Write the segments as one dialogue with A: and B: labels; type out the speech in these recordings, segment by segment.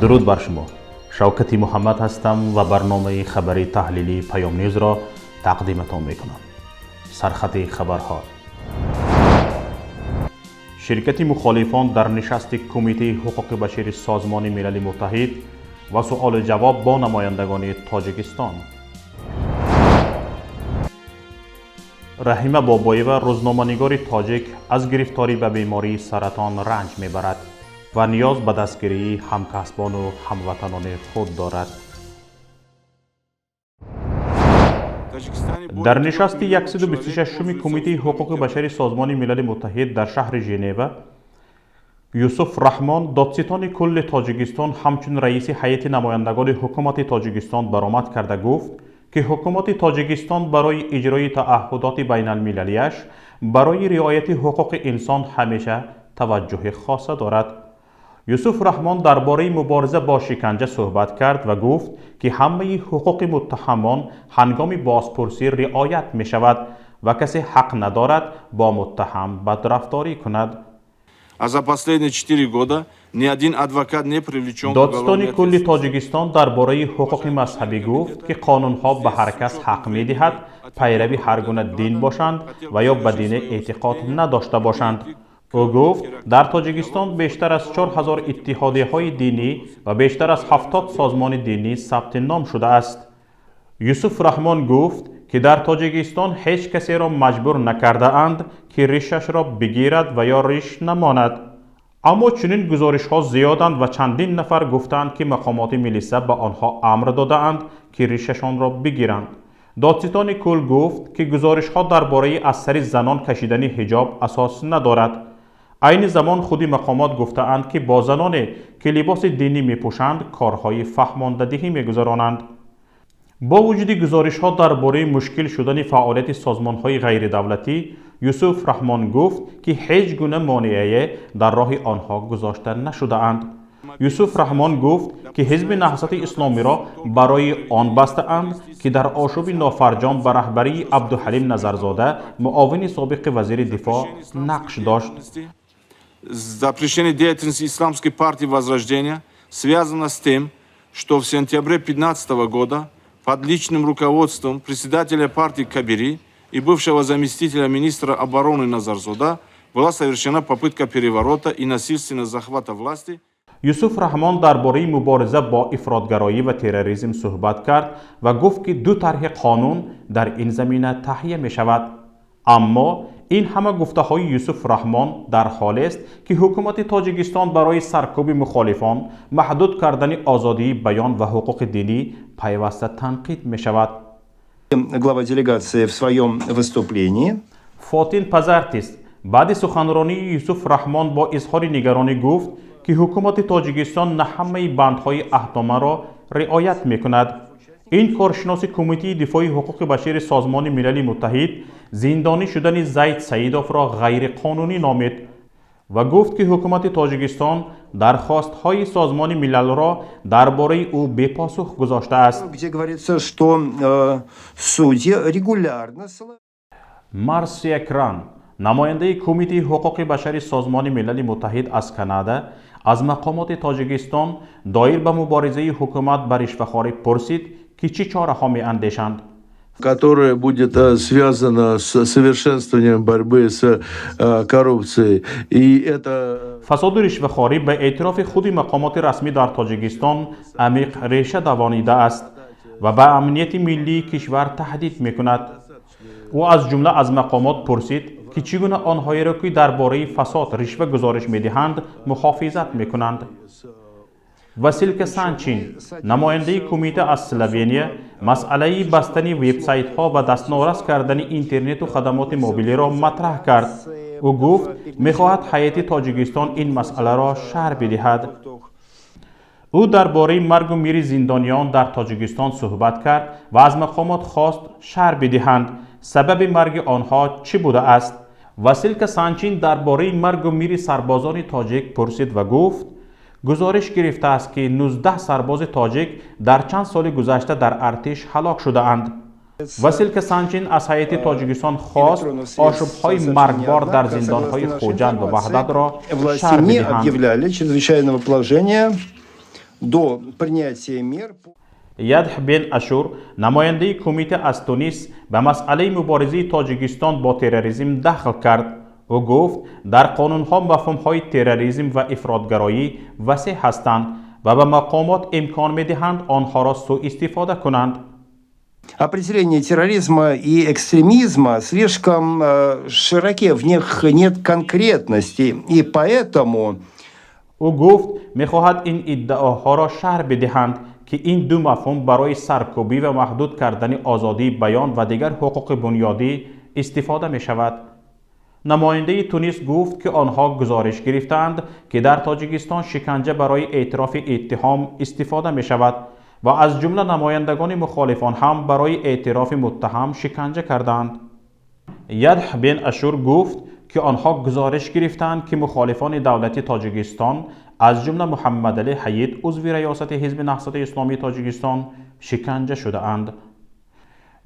A: درود بر شما. شوکتی محمد هستم و برنامه خبری تحلیلی پیام نیوز را تقدیمتان میکنم. سرخط خبرها: شرکت مخالفان در نشست کمیته حقوق بشر سازمان ملل متحد و سؤال جواب با نمایندگان تاجیکستان. رحیمه بابایeva روزنامه‌نگار تاجیک از گرفتاری به بیماری سرطان رنج میبرد و نیاز به دستگیری همکسبان و هموطنان خود دارد. در نشست 126 کمیته حقوق بشر سازمان ملل متحد در شهر ژنو، یوسف رحمان دادستان کل تاجیکستان همچون رئیس هیئت نمایندگان حکومت تاجیکستان برآمد کرده گفت که حکومت تاجیکستان برای اجرای تعهدات بین المللیش برای رعایت حقوق انسان همیشه توجه خاصه دارد. یوسف رحمان درباره مبارزه با شکنجه صحبت کرد و گفت که همه حقوق متهمان هنگام بازپرسی رعایت می شود و کسی حق ندارد با متهم بدرفتاری کند. دادستان کل تاجیکستان درباره حقوق مذهبی گفت که قانونها به هر کس حق می دهد پیروی هر گونه دین باشند و یا به دین اعتقاد نداشته باشند. او گفت در تاجیکستان بیشتر از 4000 اتحادیه های دینی و بیشتر از 70 سازمان دینی ثبت نام شده است. یوسف رحمان گفت که در تاجیکستان هیچ کسی را مجبور نکرده اند که ریشش را بگیرد و یا ریش نماند. اما چنین گزارش ها زیادند و چندین نفر گفتند که مقامات ملیسه به آنها امر داده اند که ریششان را بگیرند. دادستان کل گفت که گزارش ها درباره از سر زنان کشیدن حجاب اساس ندارد. عین زمان خودی مقامات گفته اند که با زنان که لباس دینی می پوشند کارهای فهماندهی می گذرانند. با وجود گزارش ها درباره مشکل شدن فعالیت سازمان های غیر دولتی، یوسف رحمان گفت که هیچ گونه مانعی در راه آنها گذاشته نشده اند. یوسف رحمان گفت که حزب نهضت اسلامی را برای آن بسته اند که در آشوب نافرجام به رهبری عبدالحلیم نظرزاده معاون سابق وزیر دفاع نقش داشت.
B: Запрещение деятельности Исламской партии Возрождения связано с тем, что в сентябре 2015 года под личным руководством председателя партии Кабири и бывшего заместителя министра обороны Назарзода была совершена попытка переворота и насильственного захвата власти.
A: یوسف رحمان درباره مبارزه با افراطگرایی و تروریسم صحبت کرد و گفت که دو طرح قانون در این زمینه تهیه می شود. اما این همه گفته های یوسف رحمان در حالی است که حکومت تاجیکستان برای سرکوب مخالفان، محدود کردن آزادی بیان و حقوق دینی پیوسته تنقید می شود.
C: Глава делегации в своем выступлении
A: فاتین پزرتیست بعد سخنرانی یوسف رحمان با اظهار نگرانی گفت که حکومت تاجیکستان نه همه بندهای احکامه را رعایت می کند. این کارشناس کمیته دفاع حقوق بشر سازمان ملل متحد زندانی شدن زید سیدوف را غیر قانونی نامید و گفت که حکومت تاجیکستان درخواست های سازمان ملل را درباره او بی پاسخ گذاشته است. مارسیا کران، نماینده کمیته حقوق بشر سازمان ملل متحد از کانادا، از مقامات تاجیکستان دایر به مبارزه حکومت بر رشوه‌خواری پرسید که چه چاره‌ها می‌اندیشند.
D: Которая будет связана с совершенствованием борьбы с коррупцией. И это
A: فساد و رشوه‌خواری به اعتراف خود مقامات رسمی در تاجیکستان عمیق ریشه دوانیده است و به امنیت ملی کشور تهدید می‌کند. او از جمله از مقامات پرسید که چگونه آنهایی را که درباره فساد رشوه گزارش می‌دهند محافظت می‌کنند. واسیلک سانچین، نماینده کمیته از اسلوونیا، مسئله بستن وبسایت ها و دستنورس کردن اینترنت و خدمات موبیلی را مطرح کرد. او گفت می‌خواهد هیئت تاجیکستان این مسئله را شرح بدهد. او درباره مرگ و میر زندانیان در تاجیکستان صحبت کرد و از مقامات خواست شرح بدهند سبب مرگ آنها چه بوده است. واسیلک سانچین درباره مرگ و میر سربازان تاجیک پرسید و گفت گزارش گرفته است که 19 سرباز تاجیک در چند سال گذشته در ارتش هلاک شده اند. واسیلک سانچین از هیئت تاجیکستان خواست آشوب‌های مرگبار در زندان‌های خوجند و وحدت را شرح بدهند.
C: до принятия мер.
A: یدح بن اشور نماینده کمیته از تونس به مسئله مبارزه تاجیکستان با تروریسم دخل کرد. او گفت در قانونها مفهوم‌های تروریسم و افراطگرایی وسیع هستند و به مقامات امکان می‌دهند آنها را سوء استفاده کنند.
C: Определение терроризма и экстремизма слишком широки, в них нет конкретности, и поэтому
A: او گفت می‌خواهد این ادعاها را شرح بدهند که این دو مفهوم برای سرکوبی و محدود کردن آزادی بیان و دیگر حقوق بنیادی استفاده می شود. نماینده تونس گفت که آنها گزارش گرفتند که در تاجیکستان شکنجه برای اعتراف اتهام استفاده می شود و از جمله نمایندگان مخالفان هم برای اعتراف متهم شکنجه کردند. یدح بن اشور گفت که آنها گزارش گرفتند که مخالفان دولتی تاجیکستان از جمله محمد علی حیید عضو ریاست حزب نهضت اسلامی تاجیکستان شکنجه شده اند.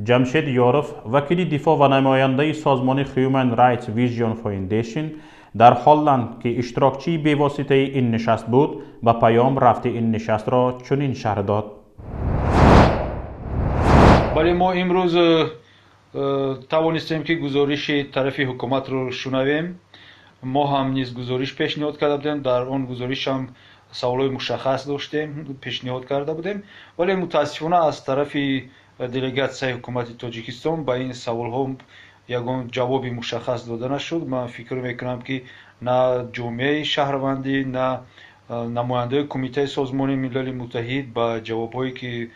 A: جمشید یارف وکیل دفاع و نماینده سازمان Human Rights Vision Foundation در هلند که اشتراکچی به واسطه این نشست بود و پیام رفت این نشست را چنین شرح داد.
E: ولی ما امروز توانستیم که گزارش طرف حکومت رو شنویم. ما هم نیز گزارش پیشنهاد کرده بودیم، در آن گزارش هم سوالای مشخص داشتیم، پیشنهاد کرده بودیم، ولی متاسفانه از طرف делегация حکومت تاجیکستان با این سوال ها یگان جواب مشخص داده نشد. من فکر میکنم که نه جامعه شهروندی نه نماینده کمیته سازمان ملل متحد با جوابایی که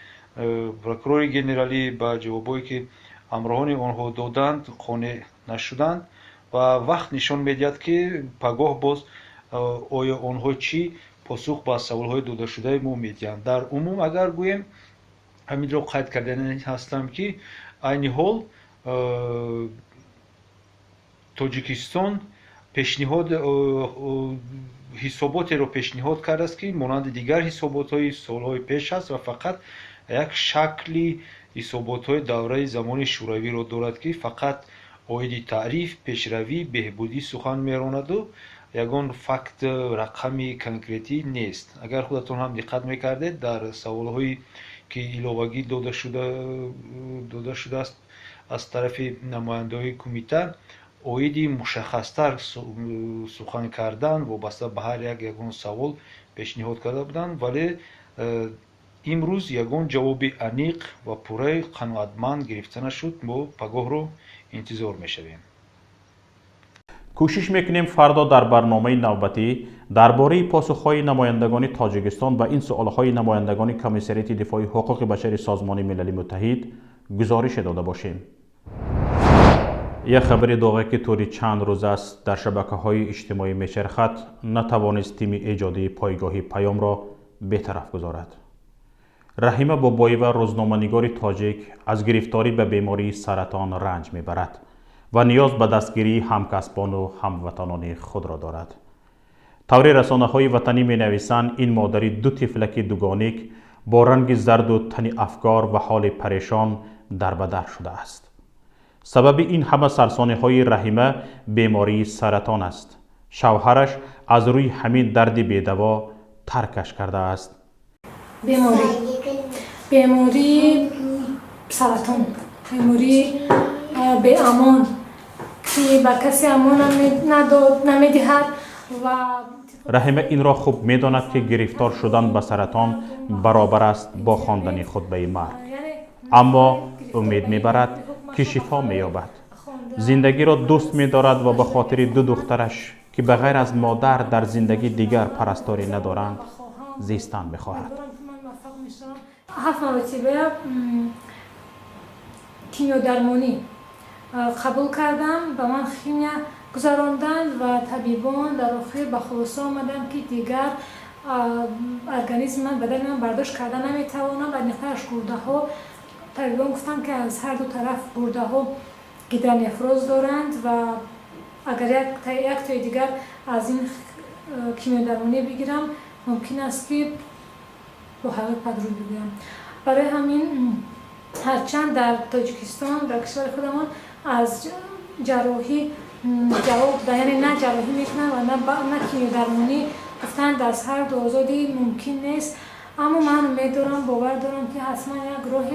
E: پروکورور گنرالی با جوابایی که همراهان آنها دادند قانع نشدند و وقت نشان میدهد که پگاه باز آیا آنها چی پاسخ با سوالهای داده شده ما میدهند. در عموم اگر گویم همین رو قید کردن هستم که این حال تاجیکستان پیشنهاد حساباتی رو پیشنهاد کرده است که مانند دیگر حسابات‌های سال‌های پیش است و فقط یک شکلی حسابات‌های دوره زمان شوروی رو دارد که فقط عاید تعریف، پیشروی، بهبودی سخن می‌راند و یگان فکت رقمی کنکریتی نیست. اگر خودتون هم دقت می‌کردید در سوال‌های که علاوگی داده شده است از طرف نماینده‌های کمیته عایدی مشخص‌تر سخن کردن وابسته به هر یگان سوال پیشنهاد کرده بودند، ولی امروز یگان جواب عمیق و پوره قناعتمند گرفته نشد. ما پگاه رو انتظار می‌شویم.
A: کوشش میکنیم فردا در برنامه نوبتی درباره پاسخهای نمایندگان تاجیکستان و این سوالهای نمایندگان کمیسریت دفاع حقوق بشر سازمان ملل متحد گزارش داده باشیم. یک خبر داغی که طوری چند روز است در شبکه‌های اجتماعی میچرخد نتوانست تیم ایجادی پایگاه پیام را بی‌طرف گذارد. رحیمه بابایی و روزنامه‌نگار تاجیک از گرفتاری به بیماری سرطان رنج میبرد و نیاز به دستگیری همکسبان و هموطنان خود را دارد. طوری رسانه‌های وطنی می‌نویسند این مادری دو طفلک دوگانیک با رنگ زرد و تن افگار و حال پریشان دربدر شده است. سبب این همه سرسانی‌های رحیمه بیماری سرطان است. شوهرش از روی همین درد بی‌دوا ترکش کرده است.
F: بیماری سرطان، بیماری به امان که به کسی امان نمیدهد و
A: رحیمه این را خوب می‌داند که گرفتار شدن به سرطان برابر است با خواندن خطبه مرگ، اما امید می‌برد که شفا می‌یابد. زندگی را دوست می‌دارد و به خاطر دو دخترش که بغیر از مادر در زندگی دیگر پرستاری ندارند زیستن می‌خواهد.
F: 7 مرتبه کیمیا درمانی قبول کردم، به من خیمیا گذراندند و طبیبان در آخر به خلاصه آمدند که دیگر ارگانیسم من، بدن من برداشت کردن نمیتوانم و نفرش گرده ها. طبیبان گفتند که از هر دو طرف گرده ها گیدران افراز دارند و اگر یک تای دیگر از این کیمیا درمانی بگیرم ممکن است که با حیات پدرو بگیرم. برای همین هرچند در تاجیکستان در کشور خودمان از جراحی جواب یعنی نه جراحی میکنن و نه کیمیا درمانی گفتند از هر دو آزادی ممکن نیست اما من امیدوارم باور دارم که حتما یک راه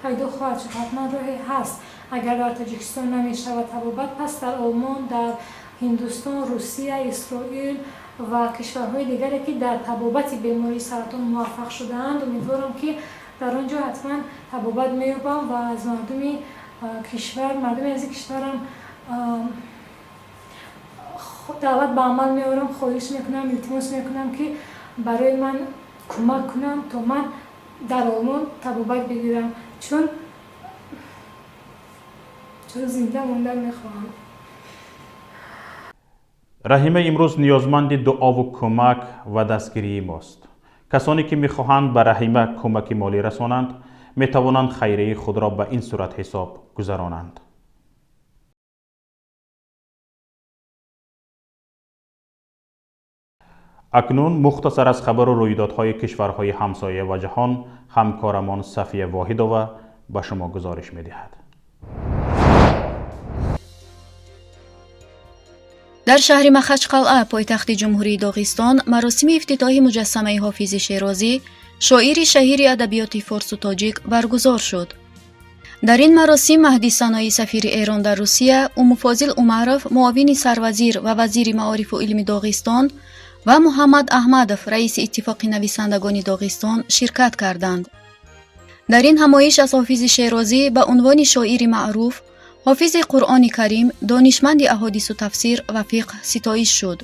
F: پیدا خواهد شد، حتما راهی هست. اگر در تاجیکستان نمیشود تبابت، پس در آلمان، در هندوستان، روسیه، اسرائیل و کشورهای دیگری که در تبابت بیماری سرطان موفق شده‌اند، امیدوارم که در آنجا حتما تبابت می‌یابم و از مردم از این کشورم دعوت به عمل می‌آورم، خواهش می‌کنم، التماس می‌کنم که برای من کمک کنم تا من در آلمان تبابت بگیرم، چون زنده موندن می‌خواهم.
A: رحیمه امروز نیازمند دعا و کمک و دستگیری ماست. کسانی که می‌خواهند به رحیمه کمک مالی رسانند می‌توانند خیریه خود را به این صورت حساب گذرانند. اکنون مختصر از خبر و رویدادهای کشورهای همسایه و جهان همکارمان صفیه واحدова به شما گزارش می‌دهد.
G: در شهر مخچقلعه پایتخت جمهوری داغستان مراسم افتتاح مجسمه حافظ شیرازی، شاعر شهیر ادبیات فارس و تاجیک برگزار شد. در این مراسم مهدی سنایی سفیر ایران در روسیه، فاضل عمرов معاون سروزیر و وزیر معارف و علم داغستان و محمد احمدov رئیس اتفاق نویسندگان داغستان شرکت کردند. در این همایش از حافظ شیرازی به عنوان شاعر معروف، حافظ قرآن کریم، دانشمند احادیث و تفسیر و فقه ستایش شد.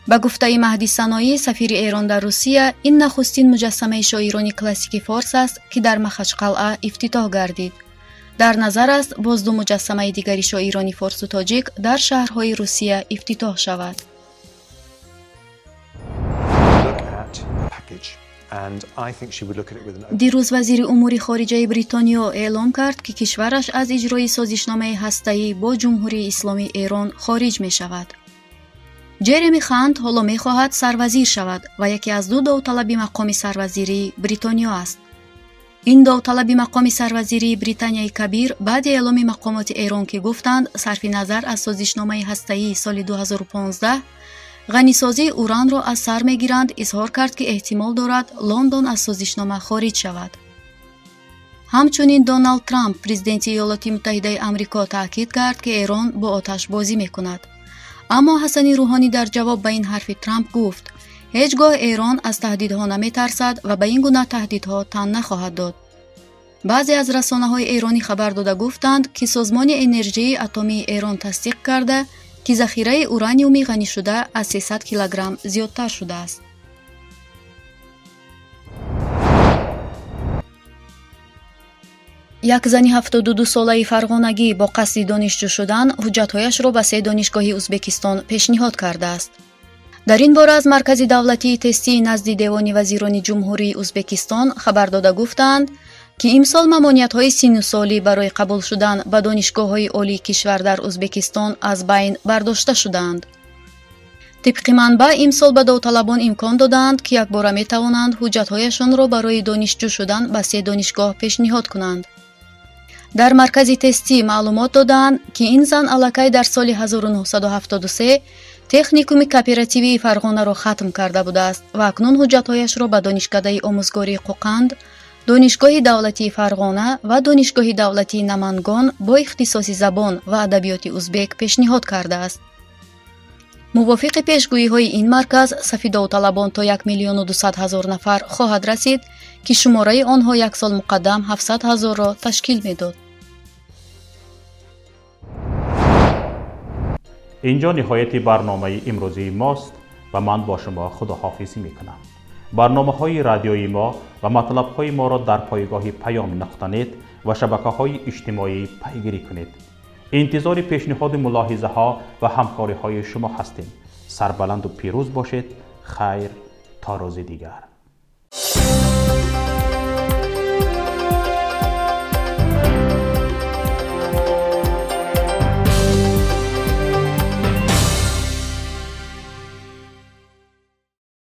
G: به گفته مهدی سنایی سفیر ایران در روسیه، این نخستین مجسمه شاعران کلاسیک فارس است که در مخچقلعه افتتاح گردید. در نظر است باز دو مجسمه دیگری شاعران فارس و تاجیک در شهرهای روسیه افتتاح شود. دیروز وزیر امور خارجه بریتانیا اعلام کرد که کشورش از اجرای سازشنامه هسته‌ای با جمهوری اسلامی ایران خارج می شود. جرمی خاند حالا می خواهد سروزیر شود و یکی از دو داوطلب مقام سروزیری بریتانیا است. این داوطلب مقام سروزیری بریتانیای کبیر بعد اعلام مقامات ایران که گفتند صرف نظر از سازشنامه هسته‌ای سال 2015 غنیسازی اوران را از سر می‌گیرند، اظهار کرد که احتمال دارد لندن از سازشنامه خارج شود. همچنین دونالد ترامپ پرزیدنت ایالات متحده آمریکا تاکید کرد که ایران با آتش بازی می‌کند. اما حسن روحانی در جواب به این حرف ترامپ گفت هیچگاه ایران از تهدیدها نمی‌ترسد و به این گونه تهدیدها تن نخواهد داد. بعضی از رسانه‌های ایرانی خبر داده گفتند که سازمان انرژی اتمی ایران تصدیق کرده که ذخیره اورانیومی غنی شده از 300 کیلوگرم زیادتر شده است. یک زن 72 ساله فرغانگی با قصد دانشجو شدن حجت‌هایش را به 3 دانشگاه ازبکستان پیشنهاد کرده است. در این باره از مرکز دولتی تستی نزد دیوان وزیران جمهوری ازبکستان خبر داده گفتند که امسال ممانعت‌های سن سالی برای قبول شدن به دانشگاه‌های عالی کشور در ازبکستان از بین برداشته شدند. طبق منبع امسال به داوطلبان امکان دادند که یک بار می‌توانند حجت‌هایشان را برای دانشجو شدن به 3 دانشگاه پیشنهاد کنند. در مرکز تستی معلومات دادند که این زن الکی در سال 1973 تکنیکوم کاپیراتیوی فرغانه را ختم کرده بوده است و اکنون حجت‌هایش را به دانشکده آموزگاری قوقند، دانشگاه دولتی فرغانه و دانشگاه دولتی نمنگان با اختصاص زبان و ادبیات ازبک پیشنهاد کرده است. موافق پیشگویی‌های این مرکز، صف داوطلبان تا 1,200,000 نفر خواهد رسید که شماره آنها یک سال مقدم 700,000 را تشکیل می‌داد.
A: اینجا نهایت برنامه امروزی ماست و من با شما خداحافظی میکنم. برنامه‌های رادیویی ما و مطلب‌های ما را در پایگاه پیام نقطه نت و شبکه‌های اجتماعی پیگیری کنید. انتظار پیشنهاد ملاحظه‌ها و همکاری‌های شما هستیم. سربلند و پیروز باشید. خیر تا روز دیگر.